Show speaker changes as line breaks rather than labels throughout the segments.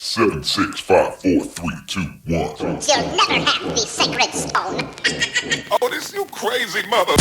7, 6, 5, 4, 3, 2, 1.
You'll never have the sacred stone.
Oh, this you crazy mother.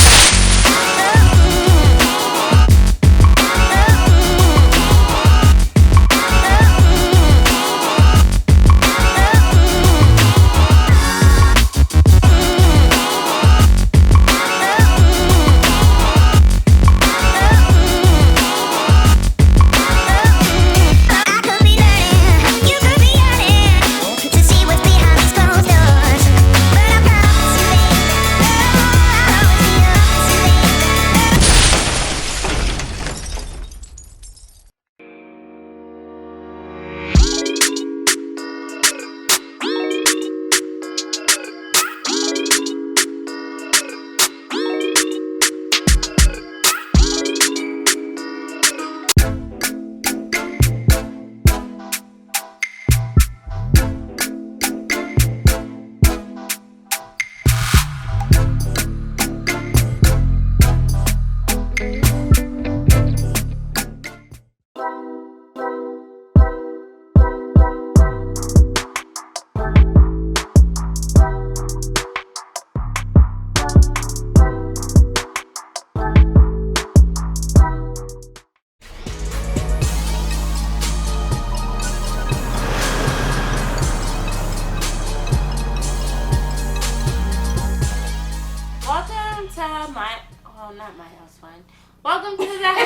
Welcome to the house.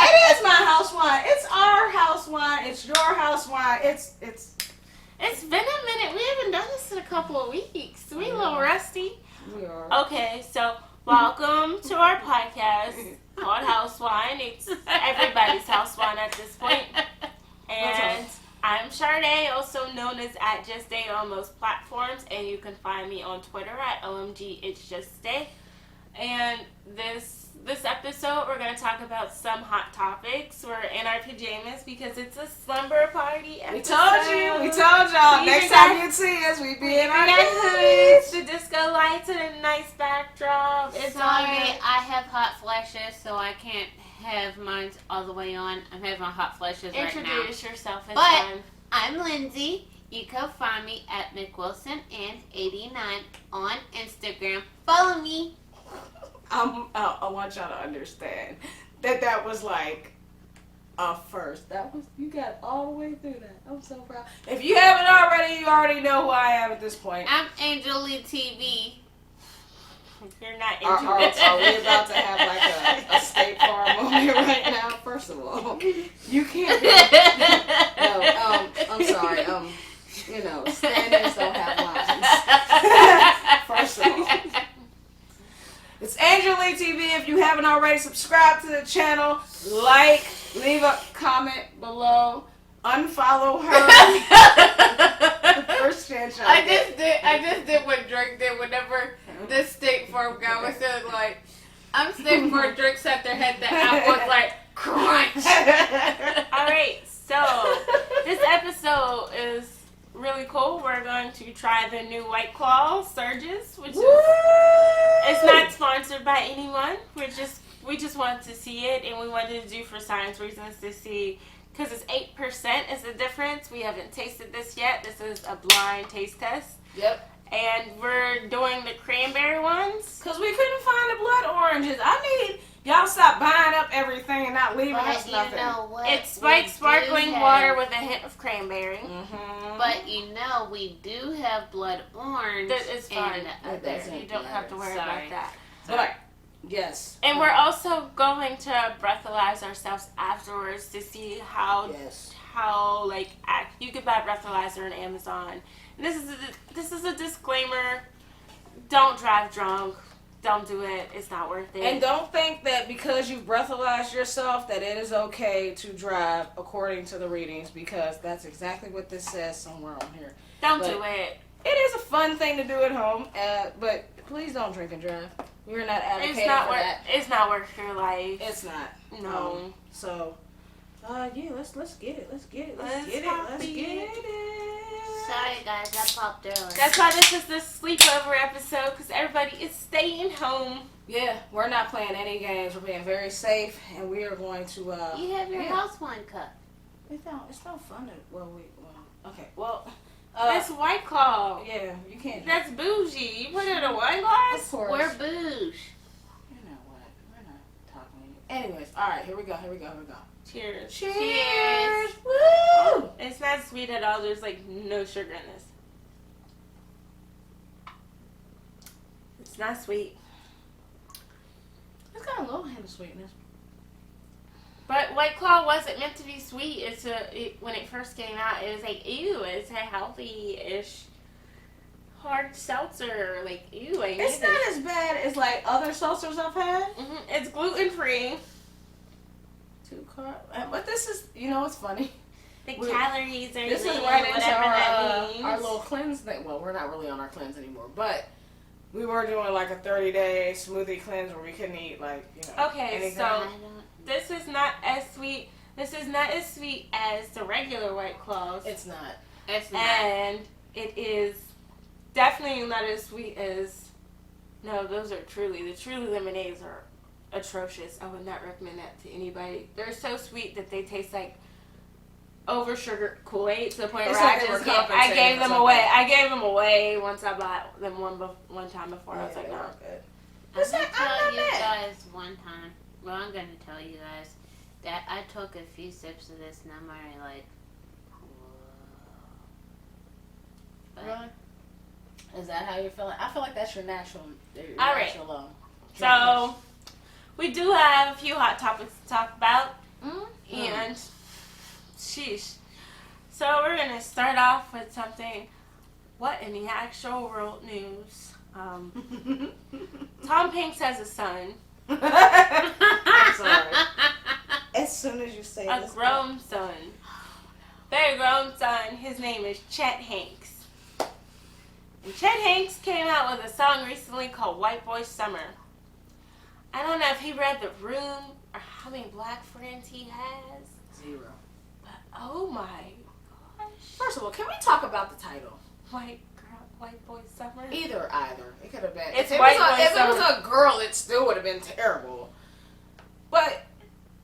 It is my house wine. It's our house wine. It's your house wine. It's
It's been a minute. We haven't done this in a couple of weeks. We a little rusty.
We are.
Okay, so welcome to our podcast called House Wine. It's everybody's house wine at this point. And I'm Sade, also known as @JustDay on most platforms, and you can find me on Twitter at OMG It's Just Day. And this episode, we're going to talk about some hot topics. We're in our pajamas because it's a slumber party episode.
We told y'all. Next time you see us, we be in our
hoods, the disco lights, and a nice backdrop. It's
Sorry, I have hot flashes, so I can't have mine all the way on. I'm having hot flashes right now.
Introduce yourself. It's
But
fun.
I'm Lindsay. You can find me at McWilson89 on Instagram. Follow me.
I want y'all to understand that was like a first. That was, you got all the way through that. I'm so proud. If you haven't already, you already know who I am at this point.
I'm Angel Lee TV.
You're not
Are
into it.
we about to have like a State Farm moment right now? First of all, you can't be. No, I'm sorry. Stand-ins don't have lines. First of all. It's Angel Lee TV. If you haven't already, subscribe to the channel, like, leave a comment below, unfollow her. First chance.
I just did what Drake did whenever this State Farm guy was said like, I'm State Farm. Drake set their head. The app was like crunch.
All right, so this episode is really cool. We're going to try the new White Claw Surges, which is it's not sponsored by anyone. We just wanted to see it, and we wanted to do for science reasons to see, because it's 8% is the difference. We haven't tasted this yet. This is a blind taste test.
Yep.
And we're doing the cranberry ones.
Because we couldn't find the blood oranges. I need y'all stop buying up everything and not leaving us
But
nothing.
you know what?
It's spiked sparkling water with a hint of cranberry.
Mm-hmm.
But you know we do have blood orange.
That is fine.
And
You don't have to worry about that.
But, yes.
And we're also going to breathalyze ourselves afterwards to see how you can buy breathalyzer on Amazon. And this is a disclaimer. Don't drive drunk. Don't do it. It's not worth it.
And don't think that because you breathalyzed yourself that it is okay to drive according to the readings, because that's exactly what this says somewhere on here.
Don't
But
do it.
It is a fun thing to do at home, but please don't drink and drive. We're not advocating for that.
It's not worth your life.
It's not.
No.
So, yeah, let's get it. Let's get it.
Let's
Let's get it.
Sorry guys, I popped early.
That's why this is the sleepover episode, because everybody is staying home.
Yeah, we're not playing any games. We're being very safe, and we are going to.
You have your house wine cup.
It's no fun to. Okay. Well.
That's White Claw.
Yeah, you can't.
That's bougie. You put it in a wine glass?
Of course.
We're booze.
You know what? We're not talking to you. Anyways, all right. Here we go.
Cheers.
Cheers. Woo!
It's not sweet at all. There's like no sugar in this. It's not sweet.
It's got a little hint of sweetness.
But White Claw wasn't meant to be sweet. When it first came out, it was like, ew, it's a healthy-ish hard seltzer. Like, ew, I need
It's not as bad as like other seltzers I've had.
It's gluten-free.
2 carbs. But this is, it's funny.
The calories are
This is
low,
right into
whatever that means.
our little cleanse thing. Well, we're not really on our cleanse anymore, but we were doing like a 30-day smoothie cleanse where we couldn't eat
Okay,
anything.
so this is not as sweet. This is not as sweet as the regular White Claws.
It's not.
And it is definitely not as sweet as. No, those are Truly. The Truly lemonades are atrocious. I would not recommend that to anybody. They're so sweet that they taste like over sugar Kool-Aid to the point where I gave them away. I gave them away once I bought them one time before. I was like, no.
I'm going to tell you guys one time. Well, I'm going to tell you guys that I took a few sips of this and I'm already like, whoa.
Really? Is that how you're feeling? I feel like that's your natural.
All right. So we do have a few hot topics to talk about, and sheesh. So we're gonna start off with something. What in the actual world news? Tom Hanks has a son.
I'm sorry. As soon as you say
A grown son. Very grown son. His name is Chet Hanks. And Chet Hanks came out with a song recently called White Boy Summer. I don't know if he read the room or how many black friends he has.
0.
But oh my gosh.
First of all, can we talk about the title?
White Boy Summer?
Either. It could have been.
It's
if
White Boy
it
Summer.
was a girl, it still would have been terrible. But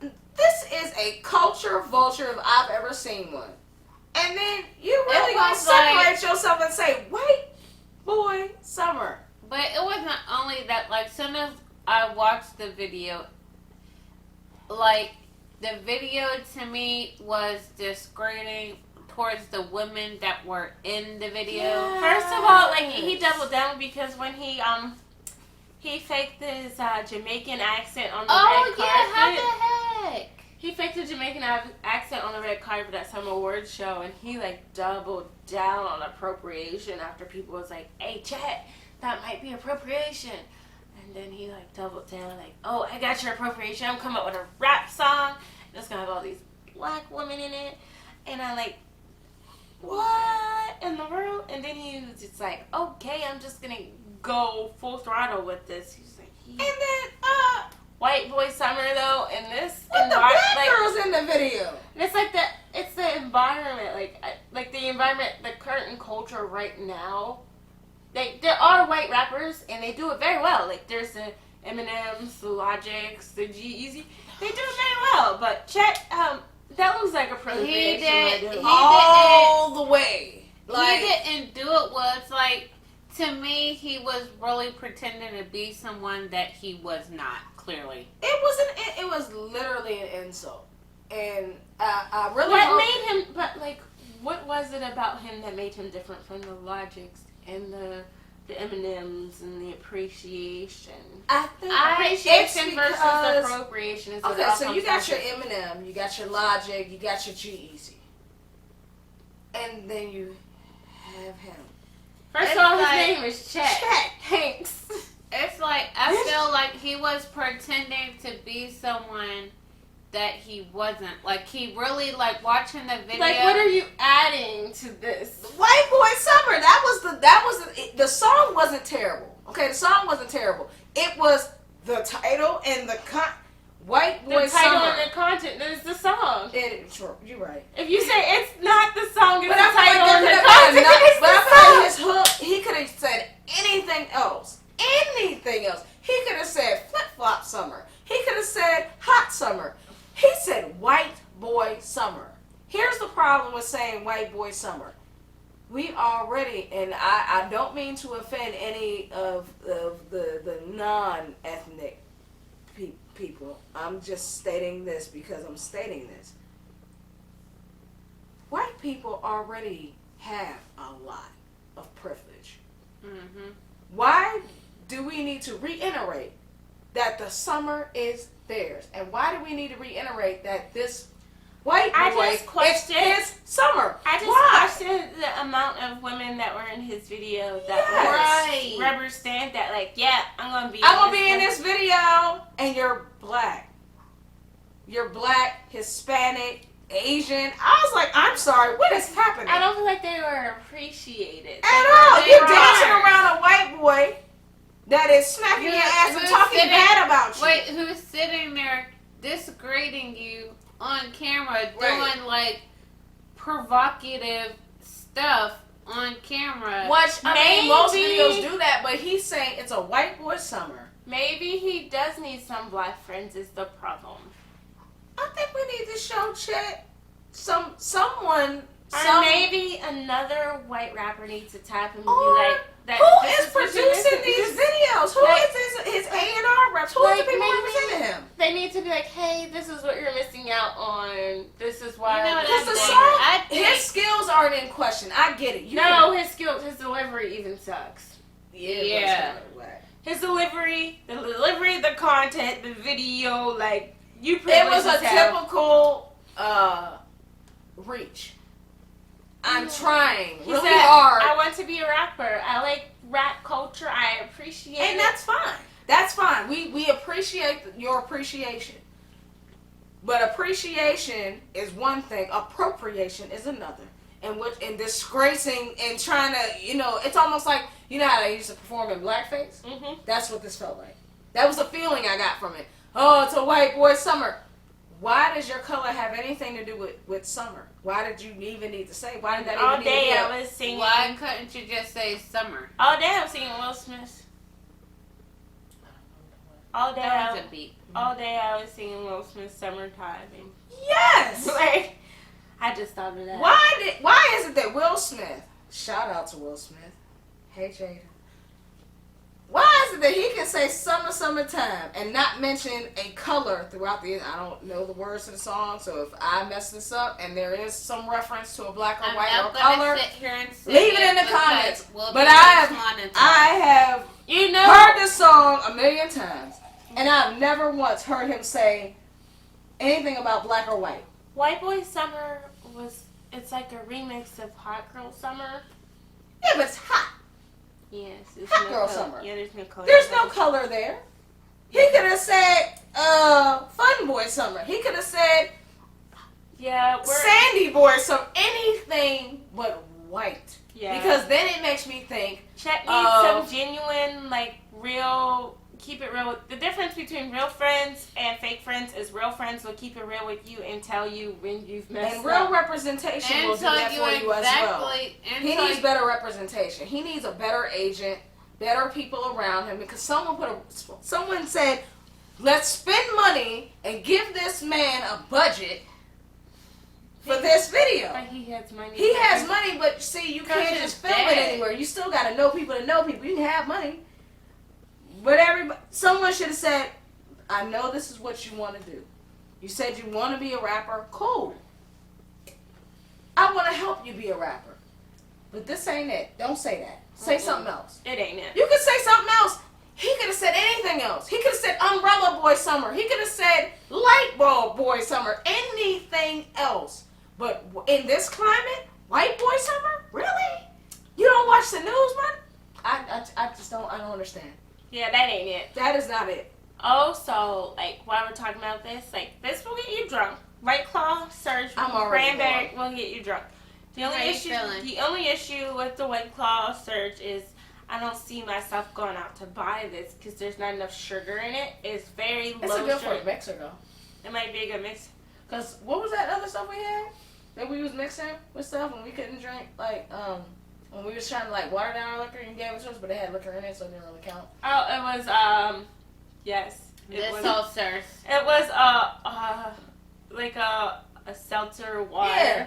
this is a culture vulture if I've ever seen one. And then you really gonna separate yourself and say White Boy Summer.
But it wasn't only that, like, soon as I watched the video, like, the video to me was discrediting towards the women that were in the video.
Yes.
First of all, like, he doubled down because when he faked his Jamaican accent on the red carpet.
Oh, yeah, how the heck?
He faked a Jamaican accent on the red carpet at some awards show, and he, like, doubled down on appropriation after people was like, hey, Chet, that might be appropriation. And then he, like, doubled down, like, oh, I got your appropriation. I'm coming up with a rap song. And it's going to have all these black women in it. And I, like, what in the world? And then he was just like, okay, I'm just going to go full throttle with this. He's like,
And then,
White Boy Summer, though, in this
what the black
like,
girls in the video?
it's like it's the environment, like the environment, the current culture right now. There are white rappers, and they do it very well. Like, there's the Eminems, the Logics, the G-Eazy. They do it very well, but Chet, that looks like appropriation.
All the way.
Like, he didn't do it well. It's like, to me, he was really pretending to be someone that he was not, clearly.
It was literally an insult. And I really
what was it about him that made him different from the Logics and the Eminems and the appreciation?
I think
Appreciation versus appropriation is
okay, so you got your Eminem, you got your Logic, you got your G-Eazy. And then you have him.
First of all, his name is Chet Hanks.
It's like, I feel like he was pretending to be someone that he wasn't. Like, he really, like, watching the video.
Like, what are you adding to this?
White Boy Summer. The song wasn't terrible. Okay, the song wasn't terrible. It was the title and White Boy Summer.
The title and the content is the song.
You're right.
If you say it's not the song, it's
But
the
I
title and the
feel
content is
but I
the
feel
song.
like his hook, he could have said anything else. Anything else. He could have said flip-flop summer. He could have said hot summer. He said White Boy Summer. He problem with saying white boy summer. We already, and I don't mean to offend any of the non-ethnic people. I'm just stating this because I'm stating this. White people already have a lot of privilege.
Mm-hmm.
Why do we need to reiterate that the summer is theirs? And why do we need to reiterate that this white boy, it's his summer?
I just
Why?
questioned the amount of women that were in his video that
Yes.
rubber stamped that, like, yeah, I'm gonna be
in this video, and you're black. You're black, Hispanic, Asian. I was like, I'm sorry, what is happening?
I don't feel like they were appreciated
at all.
They
You're
were.
dancing around a white boy that is smacking your ass and
who's
talking
sitting-
bad about you.
Wait, who's sitting there disgrading you on camera,
Right.
doing like provocative stuff on camera?
Which, I mean, most
Maybe-
videos do that, but he's saying it's a white boy summer.
Maybe he does need some black friends is the problem.
I think we need to show Chet someone.
Or maybe another white rapper needs to tap him and be
Or
like, that,
who
this
is
what you
producing
listen to.
these videos? Who
Like-
is his A&R reps? Who is the
Like,
people
maybe-
representing him?
They need to be like, hey, this is what you're missing out on. This is why.
You know what
Because the
I think?
song,
I think-
his skills aren't in question. I get it. You
No, his skills, his delivery even sucks.
Yeah.
His delivery, the content, the video, like, you
It
privileged
was a
as hell.
typical reach. I'm trying
He
really
said,
hard,
I want to be a rapper. I like rap culture. I appreciate
and
it.
that's fine. That's fine. We appreciate your appreciation, but appreciation is one thing. Appropriation is another. And disgracing and trying to, it's almost like, you know how they used to perform in blackface?
Mm-hmm.
That's what this felt like. That was the feeling I got from it. Oh, it's a white boy summer. Why does your color have anything to do with summer? Why did you even need to say? Why did that
All
even need
day
to be
I was singing.
Why couldn't you just say summer?
All day I was singing Will Smith. All day
That was a beat.
all day I was singing Will Smith's Summertime. And
Yes!
like, I just thought of that.
Why is it that Will Smith, shout out to Will Smith, hey Jada, why is it that he can say summertime and not mention a color throughout the, I don't know the words to the song, so if I mess this up and there is some reference to a black or
I'm
white
not
or
gonna
color,
sit here and say
leave it in the
because
comments.
we'll
But
be monetized.
I have
You know,
heard this song a million times, and I've never once heard him say anything about black or white.
White Boy Summer it's like a remix of Hot Girl Summer.
Yeah, but it's hot.
Yes. It's
Hot
no
Girl
color.
Summer.
Yeah, there's no color.
There's no color there. He could have said Fun Boy Summer. He could have said
Yeah,
Sandy Boy Summer. Anything but white.
yeah.
Because then it makes me think,
Chet needs some genuine, like, real, keep it real. The difference between real friends and fake friends is real friends will keep it real with you and tell you when you've messed
and real
up.
representation
And
will do
tell
that
you
for you as well.
exactly. And
He
tell
needs
you-
better representation. He needs a better agent, better people around him. Because someone said, let's spend money and give this man a budget for this video.
But he has money.
He has money, but see, you can't
Because
just
his
film it
dad.
anywhere. You still got to know people to know people. You can have money, but someone should have said, "I know this is what you want to do. You said you want to be a rapper. Cool. I want to help you be a rapper, but this ain't it. Don't say that. Say something else.
It ain't it.
You could say something else. He could have said anything else. He could have said Umbrella Boy Summer. He could have said Light Bulb Boy Summer. Anything else. But in this climate, White Boy Summer? Really? You don't watch the news, man? I just don't understand.
Yeah, that ain't it.
That is not it.
Also, like, while we're talking about this, like, this will get you drunk. White Claw, Surge,
I'm already
Cranberry will get you drunk. The
How you feeling?
only issue with the White Claw Surge is I don't see myself going out to buy this because there's not enough sugar in it. It's very
It's
low
a good
sugar.
for a mixer, though.
It might be a good mix.
Because what was that other stuff we had that we was mixing with stuff when we couldn't drink? Like, when we was trying to, like, water down our liquor and gave it to us, but it had liquor in it, so it didn't really count.
Oh, it was yes.
This
was,
ulcers.
It was like a seltzer water.
Yeah.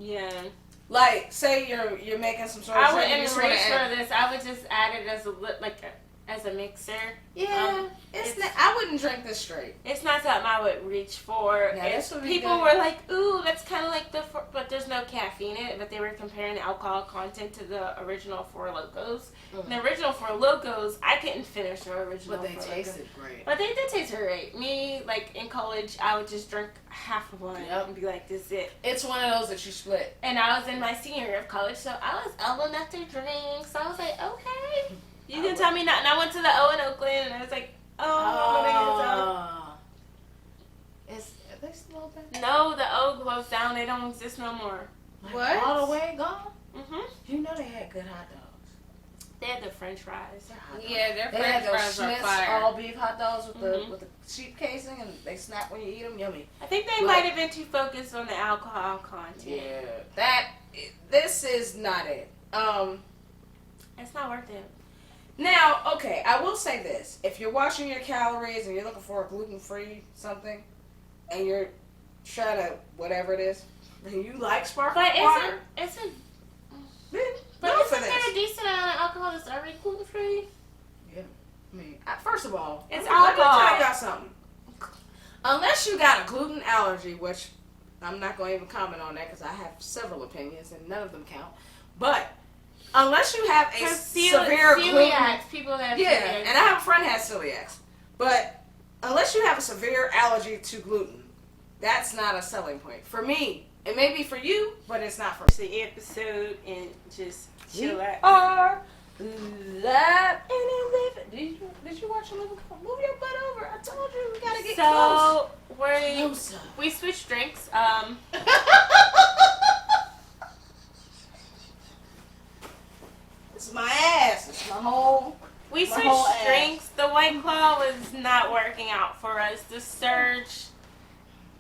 Yeah.
Like, say you're making some sort of
I
drink, you
wouldn't
just wanna
reach
add-
for this. I would just add it as as a mixer.
Yeah, it's not, I wouldn't drink this straight.
It's not something I would reach for.
Yeah, this would be
People
good.
were like, "Ooh, that's kind of like but there's no caffeine in it." But they were comparing the alcohol content to the original Four Locos. And the original Four Locos, I couldn't finish the original.
But they
Four
tasted
Loko.
great.
But they did taste great. Me, like in college, I would just drink half of one
Yep.
and be like, "This is it."
It's one of those that you split.
And I was in my senior year of college, so I was old enough to drink. So I was like, "Okay, you can tell me nothing." I went to the O in Oakland, and I was like, "Oh,
Is are they still open?
no, the O closed down. They don't exist no more."
What? All the way gone?
Mhm.
You know they had good hot dogs.
They had the French fries.
Their hot dogs.
Yeah, their
They
French
had those
fries are
Smith's
fire.
all beef hot dogs with
Mhm.
the sheep casing, and they snap when you eat them. Yummy.
I think they
But-
might have been too focused on the alcohol content.
This is not it.
It's not worth it.
Now, okay, I will say this: if you're watching your calories and you're looking for a gluten-free something, and you're trying to whatever it is, and you like sparkling
But
water,
isn't
then
but
go for
isn't there a
this.
decent amount of alcohol that's already gluten free?
I mean, first of all,
It's
let me
alcohol.
tell y'all something. Unless you got a gluten allergy, which I'm not going to even comment on that because I have several opinions and none of them count. But unless you have a severe gluten,
celiacs, people that have
yeah,
celiacs.
and I have a friend who has celiacs. But unless you have a severe allergy to gluten, that's not a selling point for me. It may be for you, but it's not for me.
the episode and just chill out.
Are live and living. Did you watch a movie? Move your butt over. I told you we gotta get
So
close.
we switched drinks.
It's my ass. It's my whole.
We
My whole
switched
ass.
drinks. The White Claw was not working out for us. The Surge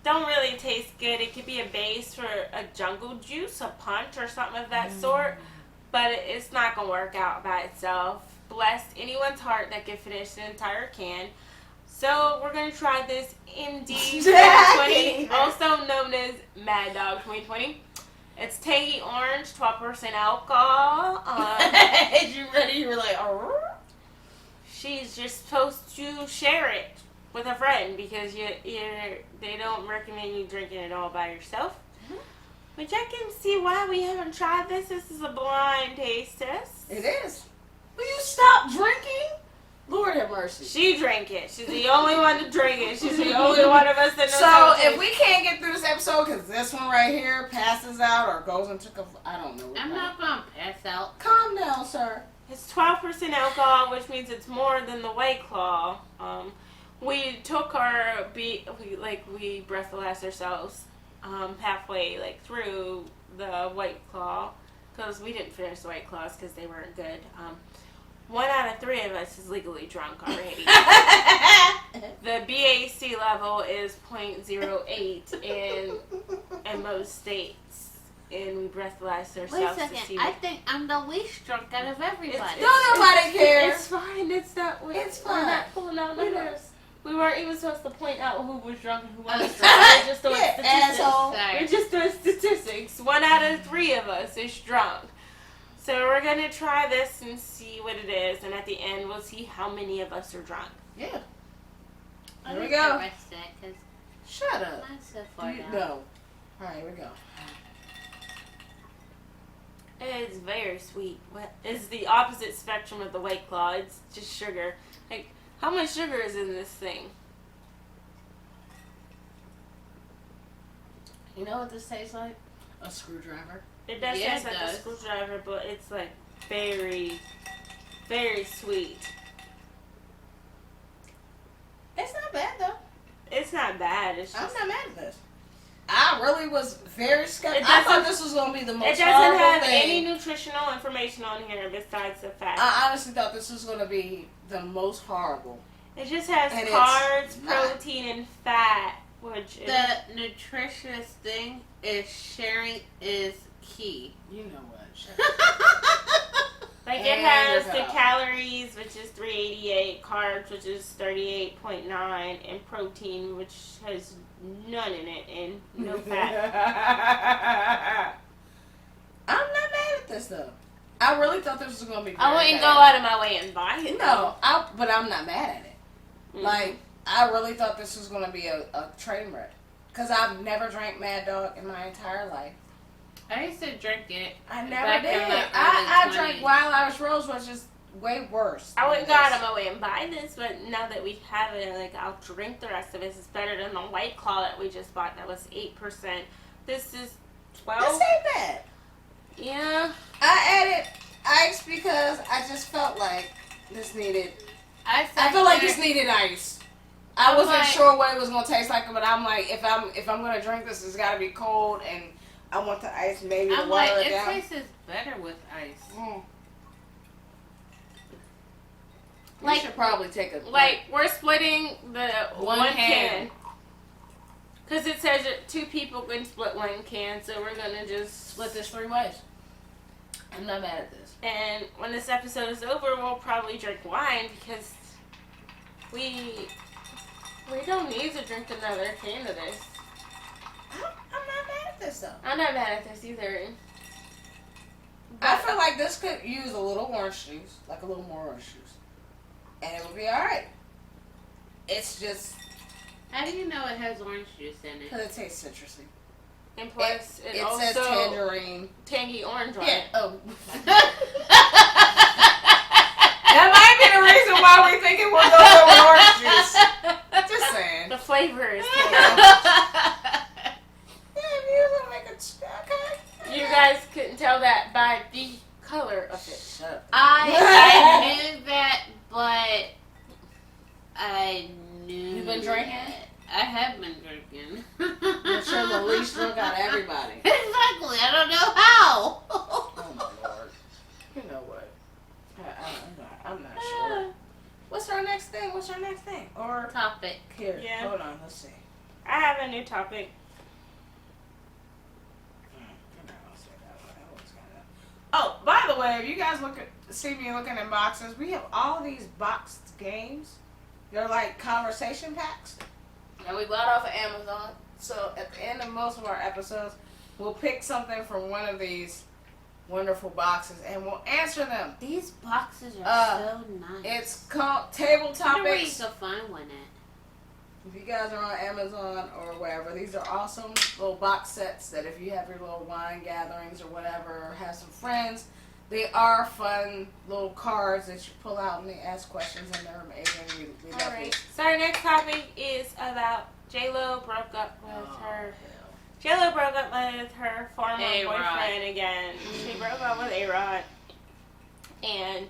don't really taste good. It could be a base for a jungle juice, a punch, or something of that sort. But it's not going to work out by itself. Bless anyone's heart that can finish the entire can. So we're going to try this MD 2020, also known as Mad Dog 2020. It's tangy orange, 12% alcohol.
You ready? You were like, oh.
She's just supposed to share it with a friend because they don't recommend you drinking it all by yourself. Which I can see why we haven't tried this. This is a blind taste test.
It is. Will you stop drinking? Lord have mercy.
She drank it. She's the only one to drink it. She's the only one of us that knows
So
how to
if we can't get through this episode because this one right here passes out or goes into I don't know.
I'm not gonna pass out.
Calm down, sir.
It's 12% alcohol, which means it's more than the White Claw. We took we breathalyzed ourselves halfway through the White Claw because we didn't finish the White Claws because they weren't good. 1 out of 3 of us is legally drunk already. The BAC level is 0.08 in most states. And we breathalyzed
Wait a
ourselves to see
second. I think I'm the least drunk out of everybody.
Don't nobody care.
It's fine. It's not.
It's
We're
fine.
not pulling out
We
numbers. We weren't even supposed to point out who was drunk and who
Oh,
wasn't
sorry.
drunk. We're just doing
Yeah,
statistics.
asshole.
Sorry.
We're just doing statistics. 1 out of 3 of us is drunk. So we're gonna try this and see what it is, and at the end we'll see how many of us are drunk.
Yeah.
Let
Here
me
we go.
rest that because
Shut up.
mine's so far down.
No. All right, here we go.
It's very sweet. It's the opposite spectrum of the White Claw. It's just sugar. Like, how much sugar is in this thing?
You know what this tastes like? A screwdriver.
It does
Yeah,
taste
it
like a
does.
screwdriver, but it's like very, very sweet.
It's not bad though.
It's not bad. It's
I'm
just
not mad at this. I really was very skeptical.
It
I thought
doesn't-
this was gonna be the
it
most
doesn't
horrible
have
thing.
any nutritional information on here besides the fact.
I honestly thought this was gonna be the most horrible.
It just has
And it's
carbs,
not.
protein, and fat, which is,
The nutritious thing is sharing is key.
You know what?
like it
And
has
your
the
fat.
calories, which is 388, carbs, which is 38.9, and protein, which has none in it, and no fat.
I really thought this was gonna be.
I wouldn't go
bad.
out of my way and buy it.
No, but I'm not mad at it.
Mm.
Like, I really thought this was gonna be a train wreck. Cause I've never drank Mad Dog in my entire life.
I used to drink it.
I never
back
did.
in my
I
early
drank
20s.
Wild Irish Rose, which is way worse.
I wouldn't go
than
out
this.
of my way and buy this, but now that we have it, like, I'll drink the rest of it. It's better than the White Claw that we just bought. That was 8%. This is 12.
This ain't bad.
Yeah.
I added ice because I just felt like this needed.
I
feel like this needed ice. I
I'm
wasn't
like-
sure what it was gonna taste like, but I'm like, if I'm gonna drink this, it's gotta be cold, and I want the ice maybe to
I'm
water
like,
it
it
down.
tastes better with ice.
We
Like-
should probably take a
Like, we're splitting the
One
one
can.
can. Because it says that 2 people can split 1 can, so we're going to just
split this 3 ways. I'm not mad at this.
And when this episode is over, we'll probably drink wine because we don't need to drink another can of this.
I'm not mad at this though.
I'm not mad at this either.
I feel like this could use a little orange juice, like a little more orange juice, and it would be all right. It's just
How do you know it has orange juice in it?
because it tastes citrusy.
And plus, it
It
also
says tangerine.
tangy orange on
Yeah.
it.
Oh. That might be the reason why we think it was a little orange juice. Just saying.
The flavor is tangy.
Yeah, if you want to make a
You guys couldn't tell that by the color of it.
Shut up.
I knew that, but I knew.
You been drinking?
that. I have been drinking.
I'm sure the least drunk out of everybody.
Exactly. I don't know how.
Oh my lord. You know what? I'm not sure. What's our next thing? Or
Topic.
here,
Yeah.
hold on, let's see.
I have a new topic.
Oh, by the way, if you guys see me looking in boxes, we have all these boxed games. They're like conversation packs. And we bought off of Amazon. So at the end of most of our episodes, we'll pick something from one of these wonderful boxes and we'll answer them.
These boxes are so nice.
It's called Table
I wonder where you
Topics.
can find one at.
If you guys are on Amazon or wherever, these are awesome little box sets that if you have your little wine gatherings or whatever, or have some friends, they are fun little cards that you pull out and they ask questions and they're amazing. We love
Alright.
these.
So our next topic is about J.Lo broke up with
Oh,
her. J.Lo broke up with her former
A-Rod.
boyfriend again. She broke up with A-Rod. And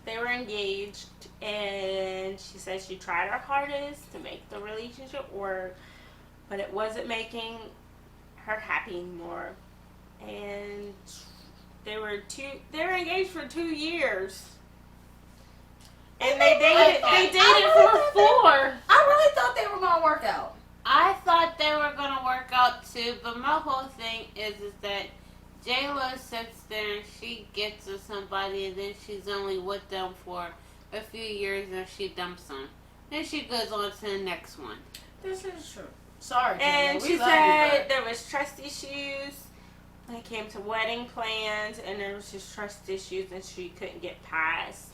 they were engaged. And she said she tried her hardest to make the relationship work. But it wasn't making her happy anymore. And they were engaged for 2 years. And they dated for 4.
I really thought they were going to work out.
I thought they were gonna work out too, but my whole thing is that J.Lo sits there and she gets with somebody and then she's only with them for a few years and she dumps them. Then she goes on to the next one.
This is true. Sorry,
And
J.Lo.
she
We love
said
you,
there was trust issues when it came to wedding plans, and there was just trust issues and she couldn't get past.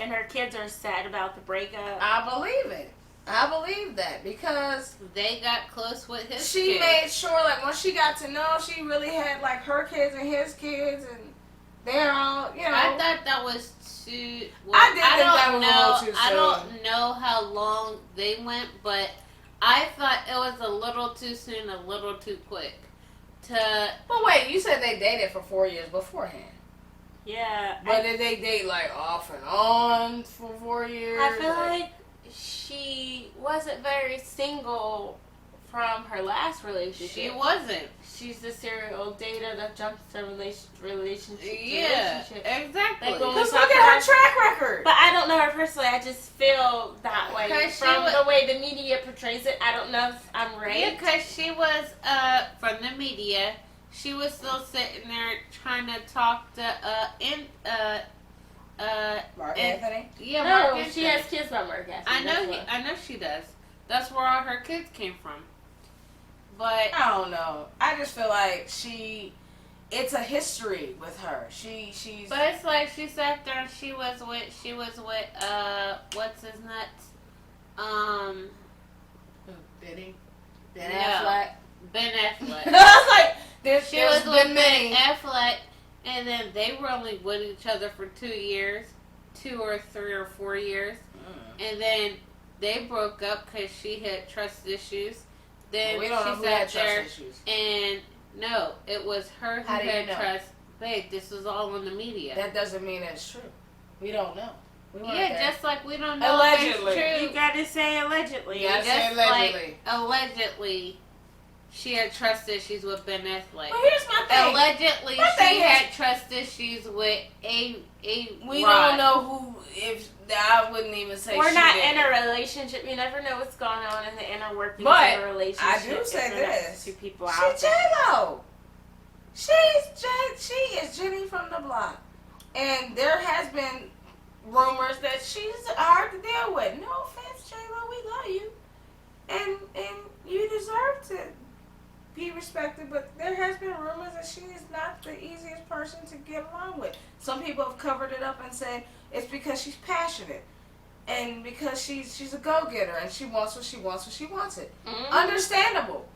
And her kids are sad about the breakup.
I believe it. I believe that because
They got close with his
she
kids.
made sure, like, when she got to know, she really had, like, her kids and his kids, and they're all, you know.
I thought that was too. Well,
I did think
don't
that was a
know.
little too
I
soon.
don't know how long they went, but I thought it was a little too soon, a little too quick.
But wait, you said they dated for 4 years beforehand.
Yeah.
But did they date, like, off and on for 4 years?
I feel like she wasn't very single from her last relationship.
She wasn't.
She's the serial dater that jumps to relationship. to
Yeah,
relationship.
exactly.
Like when we
Because
talk
look at her
about-
track record.
But I don't know her personally. I just feel that way
Because she
from
was-
the way the media portrays it. I don't know if I'm right.
Yeah, because she was, from the media, she was still sitting there trying to talk to,
Mark
and-
Anthony?
yeah,
No,
Mark
she
Anthony.
has kids by Mark Anthony.
I know,
That's why.
I know she does. That's where all her kids came from. But
I don't know. I just feel like she it's a history with her. She's.
But it's like she sat there and she was with what's his nuts?
Ben
No.
Affleck.
Ben Affleck.
I was like,
She
there's
was with
been
Ben
many.
Affleck, and then they were only with each other for 2 years, 2 or 3 or 4 years, and then they broke up because she had trust issues. Then
We don't know
she
who had
sat there,
trust issues.
and no, it was her
How
who
do you
had
know?
trust. Babe, this was all in the media.
That doesn't mean it's true. We don't know. We weren't
Yeah,
there.
just like we don't know
Allegedly.
if it's true.
You gotta say allegedly.
Yeah.
Just
say allegedly.
like allegedly, she had trust issues with Ben Affleck.
But here's my thing.
Allegedly,
My thing
she
is-
had trust issues with a
We
Rod.
don't know who. If I wouldn't even say
We're
she
not
did.
in a relationship. You never know what's going on in the inner workings
But
of a relationship.
I do
if
say
they're not
this.
two people
She's
out there.
J.Lo. She is Jenny from the block, and there has been rumors that she's hard to deal with. No offense, J.Lo, we love you, and you deserve to be respected. But there has been rumors that she is not the easiest person to get along with. Some people have covered it up and said it's because she's passionate. And because she's a go-getter and she wants what she wants when she wants it.
Mhm.
Understandable.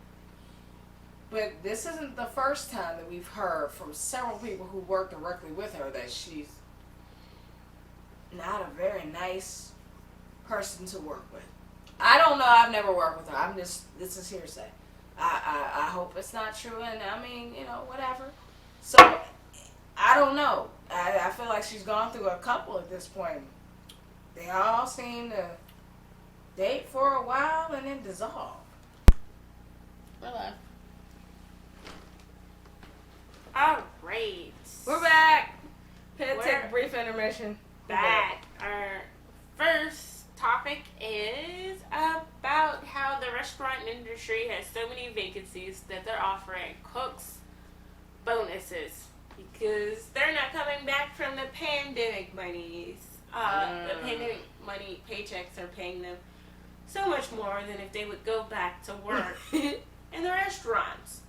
But this isn't the first time that we've heard from several people who work directly with her that she's not a very nice person to work with. I don't know. I've never worked with her. This is hearsay. I hope it's not true, and I mean, whatever. So, I don't know. I feel like she's gone through a couple at this point. They all seem to date for a while and then dissolve.
All right.
We're back. Let's take
We're
a brief intermission.
back. Our first topic is about how the restaurant industry has so many vacancies that they're offering cooks bonuses because they're not coming back from the pandemic monies. The pandemic money paychecks are paying them so much more than if they would go back to work in the restaurants.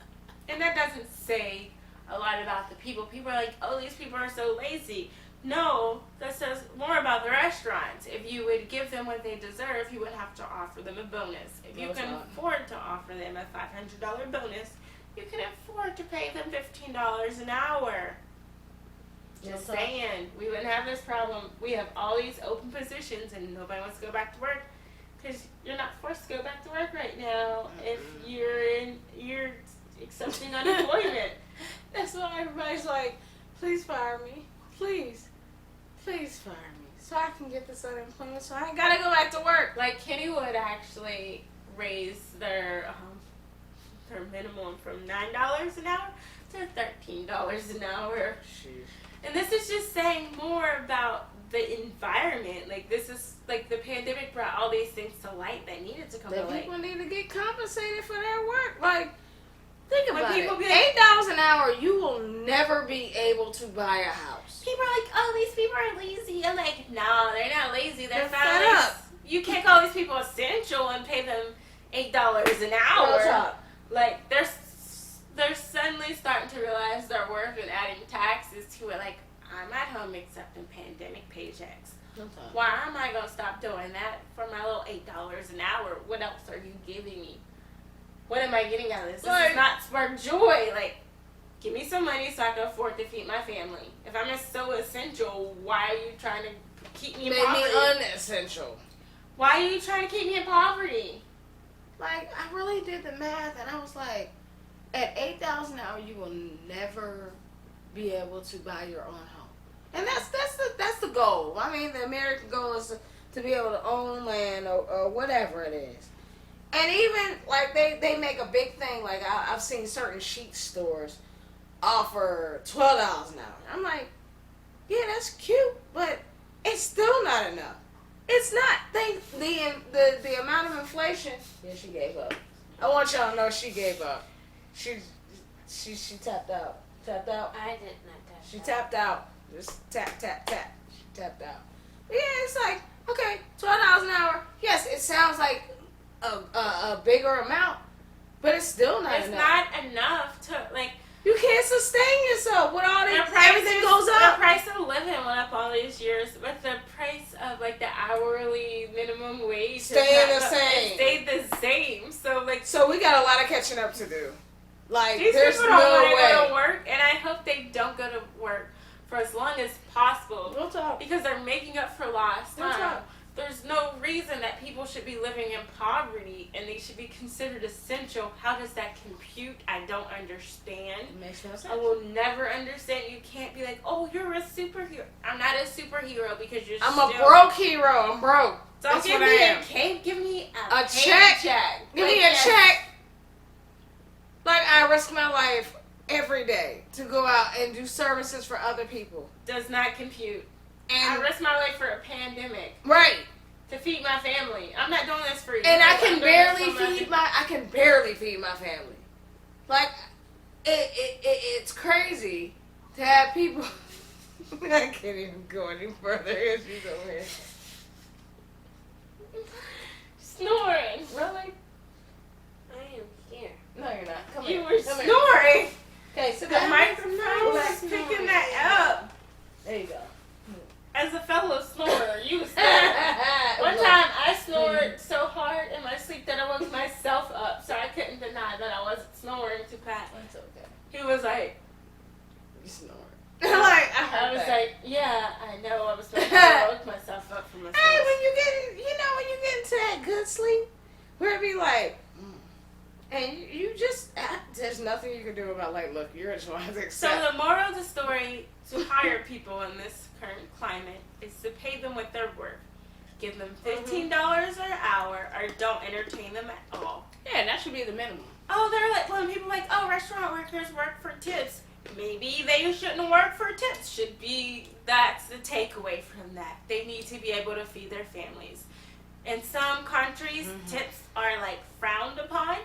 And that doesn't say a lot about the people. People are like, oh, these people are so lazy. No, that says more about the restaurants. If you would give them what they deserve, you would have to offer them a bonus. If you can afford to offer them a $500 bonus, you can afford to pay them $15 an hour. Just saying, we wouldn't have this problem. We have all these open positions and nobody wants to go back to work because you're not forced to go back to work right now if you're accepting unemployment.
That's why everybody's like, please fire me. Please fire me. So I can get this unemployment so I ain't gotta go back to work.
Like Kennywood actually raised their minimum from $9 an hour to $13 an hour. And this is just saying more about the environment. Like this is like the pandemic brought all these things to light that needed to come to
That
light.
people need to get compensated for their work. Like, think
When
about
people
it.
be like-
$8 an hour, you will never be able to buy a house.
People are like, oh, these people are lazy. I'm like, no, they're not lazy. They're
They're
fed
fed
up.
up.
You can't call these people essential and pay them $8 an hour.
Real talk.
Like they're suddenly starting to realize their worth and adding taxes to it. Like I'm at home accepting pandemic paychecks. Why am I gonna stop doing that for my little $8 an hour? What else are you giving me? What am I getting out of this? This
Like-
does not spark joy. Like, give me some money so I can afford to feed my family. If I'm just so essential, why are you trying to keep me in
Made me
poverty?
unessential.
Why are you trying to keep me in poverty?
Like, I really did the math, and I was like, at $8 an hour, you will never be able to buy your own home. And that's the goal. I mean, the American goal is to be able to own land or whatever it is. And even, like, they make a big thing. Like, I've seen certain chic stores offer $12 an hour. I'm like, yeah, that's cute, but it's still not enough. It's not. The amount of inflation. Yeah, she gave up. I want y'all to know she gave up. She tapped out. Tapped out.
I did not touch
She
that.
tapped out. Just tap. She tapped out. But yeah, it's like, okay, $12 an hour. Yes, it sounds like a bigger amount, but it's still not
It's
enough.
not enough to, like,
You can't sustain catching up to do. Like,
These
there's
people
no
don't want to
way.
go to work, and I hope they don't go to work for as long as possible.
Real talk.
Because they're making up for lost
Real
time.
talk.
There's no reason that people should be living in poverty and they should be considered essential. How does that compute? I don't understand.
It makes no sense.
I will never understand. You can't be like, oh, you're a superhero. I'm not a superhero because you're
I'm
still...
a broke hero. I'm broke.
Don't
That's
give
what
me
I
a
am.
cake. Give me
A
a
check.
check.
Give me a check. Like, I risk my life every day to go out and do services for other people.
Does not compute.
And
I risk my life for a pandemic
right.
to feed my family. I'm not doing this for you.
And I
I'm
can
doing
barely
this for
feed my family. Like, it's crazy to have people. I can't even go any further. She's over here.
Snoring.
Really?
I am here.
No, you're not. Come
You
here.
were
Come here.
snoring.
Okay, so
The microphone was picking that up.
There you go.
As a fellow snorer, you was snoring. One time I snored so hard in my sleep that I woke myself up, so I couldn't deny that I wasn't snoring to Pat.
That's okay.
He was like,
You snore. Like,
I was like, yeah, I know I was snoring. I woke myself up from my sleep.
hey, when you get into that good sleep, where it be like, and you just, there's nothing you can do about, like, look, you're just going to have to
So
accept.
the moral of the story to hire people in this current climate is to pay them with their worth. Give them $15 an hour or don't entertain them at all.
Yeah, that should be the minimum.
Oh, they're like, when people are like, oh, restaurant workers work for tips. Maybe they shouldn't work for tips. That's the takeaway from that. They need to be able to feed their families. In some countries, tips are like frowned upon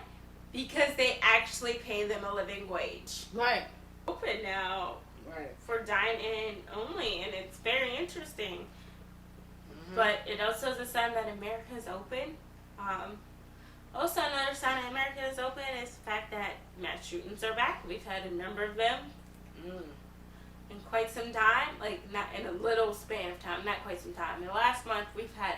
because they actually pay them a living wage.
Right.
Open now
Right.
for dine-in only, and it's very interesting. But it also is a sign that America is open. Also, another sign that America is open is the fact that mass shootings are back. We've had a number of them in quite some time, like not in a little span of time, not quite some time. In the last month, we've had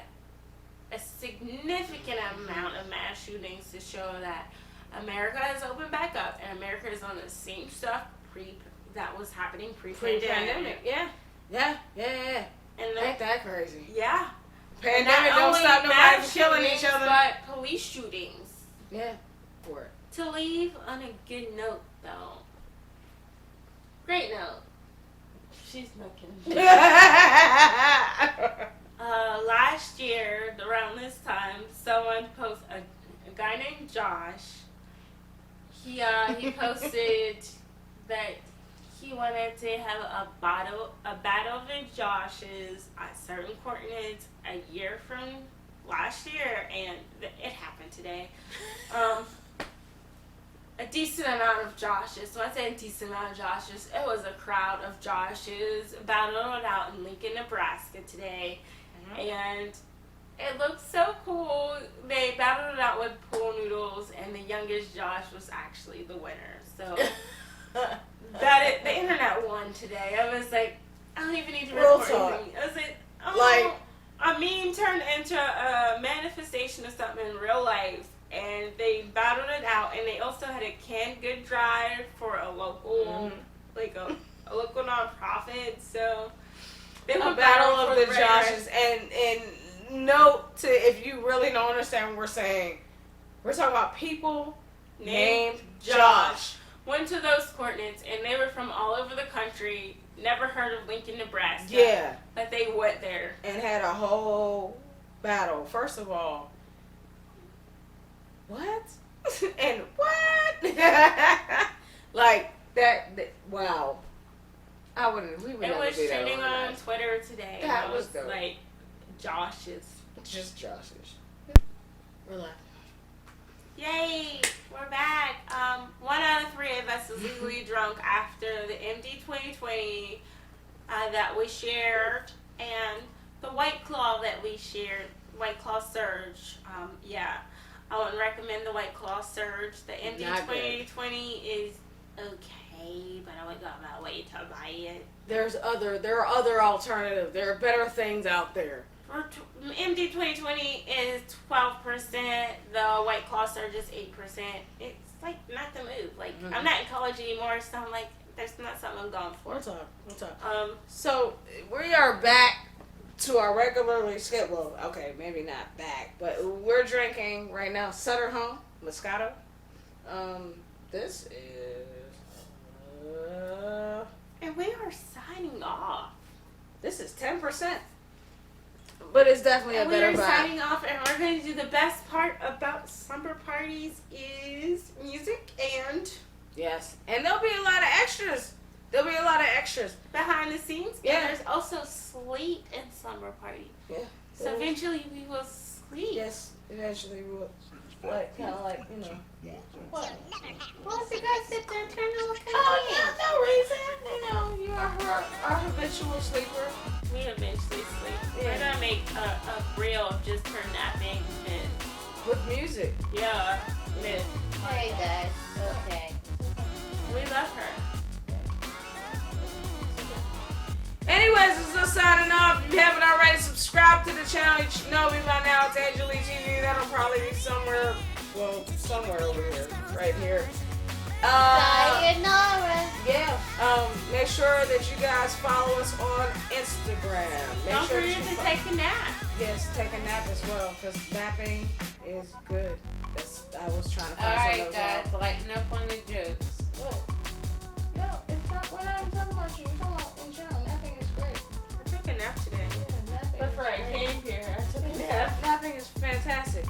a significant amount of mass shootings to show that America has opened back up, and America is on the same stuff that was happening pre-pandemic.
Yeah.
And
Ain't that crazy?
yeah.
Pandemic
Not
don't
only
stop nobody
mass
from killing
shootings,
each other.
but police shootings.
Yeah. For it.
To leave on a good note, though. Great note. She's looking. Last year, around this time, someone posted a guy named Josh. He posted that he wanted to have a battle of Joshes at certain coordinates a year from last year, and it happened today. A decent amount of Joshes. So I say a decent amount of Joshes. It was a crowd of Joshes battled out in Lincoln, Nebraska today, and it looked so cool. They battled it out with pool noodles, and the youngest Josh was actually the winner. So the internet won today. I was like, I don't even need to
Real
report
talk.
anything. I was like, oh,
Like-
a meme turned into a manifestation of something in real life, and they battled it out. And they also had a canned good drive for a local, like a local nonprofit. So they
A
would
battle
for
of the
rare-
Joshes, and note to, if you really don't understand what we're saying, we're talking about people named Josh.
Went to those coordinates, and they were from all over the country. Never heard of Lincoln, Nebraska.
Yeah,
But they went there.
and had a whole battle. First of all, what? And what? Like that. Wow. We would
It
never
was
do that
trending on
overnight.
Twitter today.
That
and
was
I
dope.
like, Josh's.
Just Josh's. Relax.
Yay! We're back. 1 out of 3 of us is legally drunk after the MD 2020 that we shared, and the White Claw that we shared, White Claw Surge. Yeah, I wouldn't recommend the White Claw Surge. The MD
Not good.
2020 is okay, but I would go my way to buy it.
There are other alternatives. There are better things out there.
MD 2020 is 12%. The White Claw Surge is 8%. It's like not the move. Like I'm not in college anymore, so I'm like, there's not something I'm going for.
We'll talk. So we are back to our regularly scheduled. Well, okay, maybe not back, but we're drinking right now Sutter Home Moscato. This is.
And we are signing off.
This is 10%. But it's definitely a
And
better
we are
vibe.
signing off, and we're going to do the best part about slumber parties is music and
Yes. And there'll be a lot of extras.
behind the scenes.
Yeah.
And there's also sleep and slumber party.
Yeah.
So eventually we will sleep.
Yes, eventually we'll. Like, kind of like, you know.
You'll never have
Well, if you guys sit there and turn on the
No reason. You know, you are our habitual sleeper.
We eventually sleep.
Yeah.
We're going to make a reel of just her napping and
With music.
yeah. And
Hey guys, okay.
we love her.
Anyways, this is us signing off. If you haven't already, subscribe to the channel. You should know me by now. It's Angela TV. That'll probably be somewhere over here. Right here.
Sayonara.
Yeah. Make sure that you guys follow us on Instagram. Make
Don't
sure
forget
that you
to take a nap.
Yes, take a nap as well, because napping is good. I was trying to find some
Alright
of those
guys,
out.
lighten up on the jokes.
What? No, it's not. We're not even talking about you. We're talking about in general. Napping is great.
I took a nap today.
Yeah, napping is
Before I
great.
came here, I took a nap.
Napping is fantastic.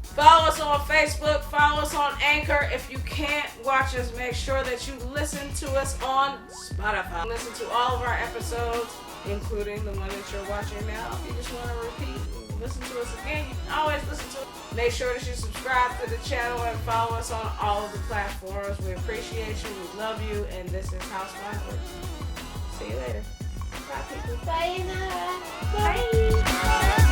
Follow us on Facebook. Follow us on Anchor. If you can't watch us, make sure that you listen to us on Spotify. Listen to all of our episodes, including the one that you're watching now. If you just want to repeat and listen to us again, you can always listen to it. Make sure that you subscribe to the channel and follow us on all of the platforms. We appreciate you. We love you. And this is House Winewood. See you later. Bye, people.
Sayonara.
Bye.